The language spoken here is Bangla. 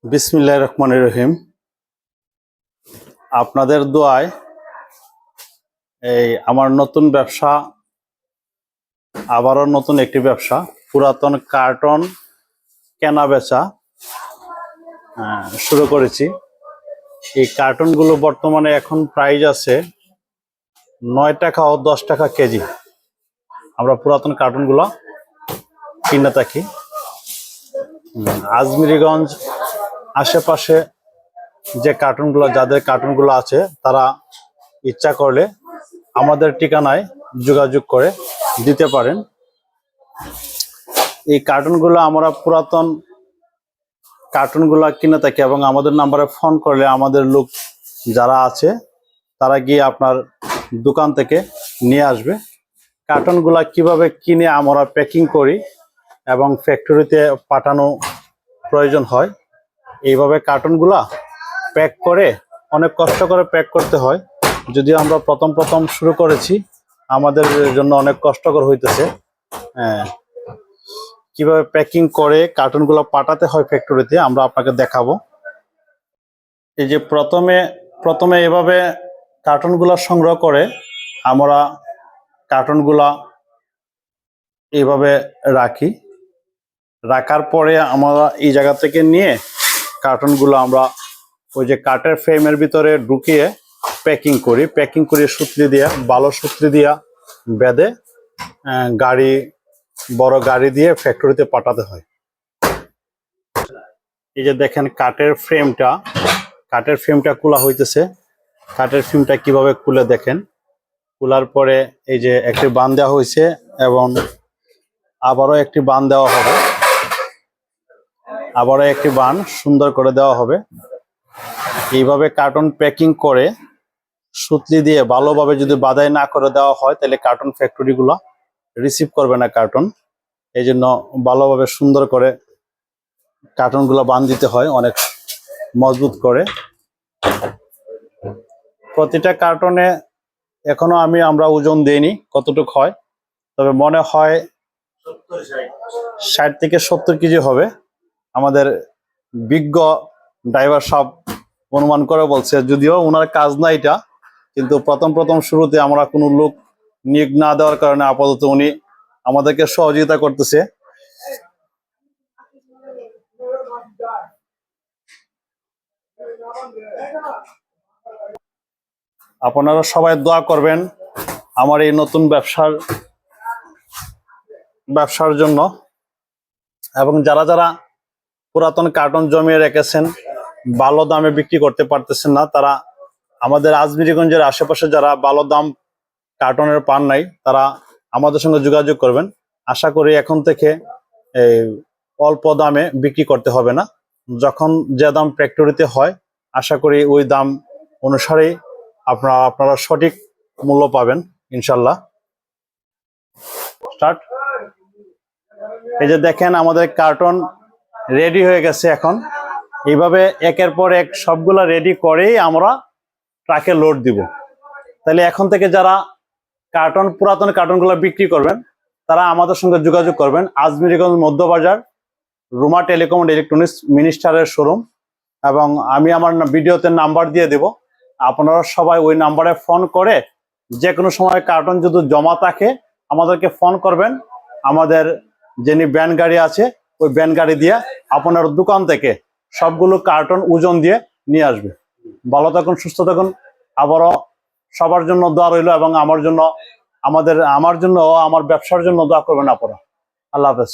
বিসমিল্লাহির রহমানির রহিম। আপনাদের দোয়ায় এই আমার নতুন ব্যবসা, আবারও নতুন একটি ব্যবসা, পুরাতন কার্টন কেনা বেচা শুরু করেছি। এই কার্টনগুলো বর্তমানে এখন প্রাইস আছে 9 টাকা ও 10 টাকা কেজি। আমরা পুরাতন কার্টনগুলো কিনে থাকি। আজমিরিগঞ্জ আশেপাশে যে কার্টুনগুলো, যাদের কার্টুনগুলো আছে, তারা ইচ্ছা করলে আমাদের ঠিকানায় যোগাযোগ করে দিতে পারেন। এই কার্টুনগুলো আমরা পুরাতন কার্টুনগুলো কিনে থাকি এবং আমাদের নাম্বারে ফোন করলে আমাদের লোক যারা আছে তারা গিয়ে আপনার দোকান থেকে নিয়ে আসবে। কার্টুনগুলা কিভাবে কিনে আমরা প্যাকিং করি এবং ফ্যাক্টরিতে পাঠানো প্রয়োজন হয়, এইভাবে কার্টুনগুলা প্যাক করে অনেক কষ্ট করে প্যাক করতে হয়। যদিও আমরা প্রথম শুরু করেছি, আমাদের জন্য অনেক কষ্টকর হইতেছে। কিভাবে প্যাকিং করে কার্টুনগুলো পাঠাতে হয় ফ্যাক্টরিতে আমরা আপনাকে দেখাবো। এই যে প্রথমে এভাবে কার্টুনগুলো সংগ্রহ করে আমরা কার্টুনগুলা এইভাবে রাখার পরে আমরা এই জায়গা থেকে নিয়ে কার্টুনগুলো আমরা ওই যে কাঠের ফ্রেমের ভিতরে ঢুকিয়ে প্যাকিং করে সুতলি দিয়া, ভালো সুতলি দিয়া বেঁধে বড় গাড়ি দিয়ে ফ্যাক্টরিতে পাঠাতে হয়। এই যে দেখেন কাঠের ফ্রেমটা খোলা হইতেছে। কাঠের ফ্রেমটা কিভাবে খুলে দেখেন। খোলার পরে এই যে একটি বান দেওয়া হয়েছে এবং আবারও একটি বান দেওয়া হবে, আবারও একটি বান সুন্দর করে দেওয়া হবে। এইভাবে কার্টুন প্যাকিং করে সুতলি দিয়ে ভালোভাবে যদি বাধাই না করে দেওয়া হয় তাহলে কার্টুন ফ্যাক্টরিগুলো রিসিভ করবে না কার্টুন। এই জন্য ভালোভাবে সুন্দর করে কার্টুনগুলো বাঁধ দিতে হয়, অনেক মজবুত করে। প্রতিটা কার্টুনে এখনো আমরা ওজন দিইনি কতটুকু হয়, তবে মনে হয় 60 থেকে 70 কেজি হবে। আমাদের বিজ্ঞ ড্রাইভার সাহেব অনুমান করে বলছে, যদিও ওনার কাজ না এটা, কিন্তু প্রথম শুরুতে আমরা কোনো লোক নিয়োগ না দেওয়ার কারণে আপাতত উনি আমাদেরকে সহযোগিতা করতেছে। আপনারা সবাই দোয়া করবেন আমার এই নতুন ব্যবসার জন্য, এবং যারা পুরাতন কার্টুন জমিয়ে রেখেছেন, ভালো দামে বিক্রি করতে পারতেছেন না, তারা আমাদের আজমিরিগঞ্জের আশেপাশে যারা ভালো দাম কার্টুনের পান নাই, তারা আমাদের সঙ্গে যোগাযোগ করবেন। আশা করি এখন থেকে এই অল্প দামে বিক্রি করতে হবে না। যখন যে দাম ফ্যাক্টরিতে হয়, আশা করি ওই দাম অনুসারেই আপনারা সঠিক মূল্য পাবেন ইনশাল্লাহ। স্টার্ট। এই যে দেখেন আমাদের কার্টুন রেডি হয়ে গেছে। এখন এইভাবে একের পর এক সবগুলা রেডি করেই আমরা ট্রাকে লোড দিব। তাহলে এখন থেকে যারা পুরাতন কার্টুনগুলো বিক্রি করবেন তারা আমাদের সঙ্গে যোগাযোগ করবেন। Ajmiriganj Madhyabazar Ruma telecom and electronics মিনিস্টারের শোরুম, এবং আমি আমার ভিডিওতে নাম্বার দিয়ে দেব। আপনারা সবাই ওই নাম্বারে ফোন করে যে কোনো সময় কার্টুন যদি জমা থাকে আমাদেরকে ফোন করবেন। আমাদের যিনি ভ্যান গাড়ি আছে ওই ভ্যান গাড়ি দিয়ে আপনার দোকান থেকে সবগুলো কার্টুন ওজন দিয়ে নিয়ে আসবে। ভালো থাকুন, সুস্থ থাকুন। আবারও সবার জন্য দোয়া রইল, এবং আমার জন্য ও আমার ব্যবসার জন্য দোয়া করবেন আপনারা। আল্লাহ হাফেজ।